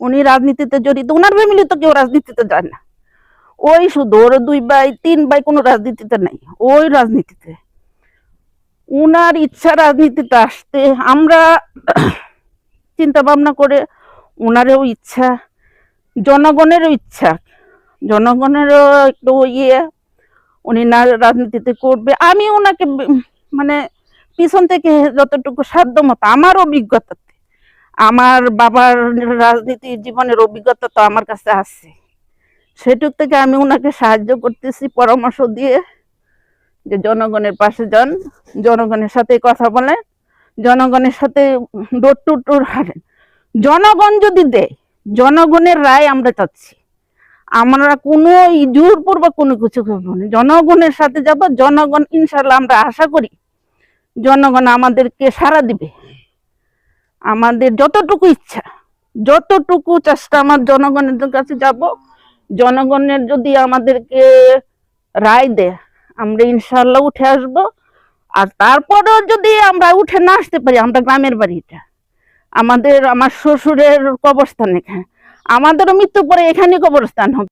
উনি রাজনীতিতে জড়িত, ওনার ফ্যামিলি তো কেউ রাজনীতিতে যায় না, ওই শুধু ওর 2 ভাই 3 ভাই কোনো রাজনীতিতে নাই, ওই রাজনীতিতে উনার ইচ্ছা রাজনীতিতে আসতে। আমরা চিন্তা ভাবনা করে উনারও ইচ্ছা, জনগণেরও ইচ্ছা, জনগণেরও একটু ইয়ে, উনি না রাজনীতিতে করবে। আমি ওনাকে মানে পিছন থেকে যতটুকু সাধ্য মতো আমার অভিজ্ঞতাতে, আমার বাবার রাজনীতি জীবনের অভিজ্ঞতা তো আমার কাছে আছে, সেটুক থেকে আমি ওনাকে সাহায্য করতেছি পরামর্শ দিয়ে, যে জনগণের পাশে যান, জনগণের সাথে কথা বলেন, জনগণের সাথে ডোর টু ডোর হারেন। জনগণ যদি দেয়, জনগণের রায় আমরা চাচ্ছি, আমরা কোনো জোরপূর্বক কোনো কিছু করবো না, জনগণের সাথে যাব। জনগণ ইনশাল্লাহ আমরা আশা করি জনগণ আমাদেরকে সাড়া দিবে। আমাদের যতটুকু ইচ্ছা, যতটুকু চেষ্টা, আমার জনগণের কাছে যাব, জনগণের যদি আমাদেরকে রায় দেয় আমরা ইনশাল্লাহ উঠে আসব। আর তারপরেও যদি আমরা উঠে না আসতে পারি, আমরা গ্রামের বাড়িটা আমার শ্বশুরের কবরস্থান এখানে, আমাদেরও মৃত্যু পরে এখানে কবরস্থান হবে।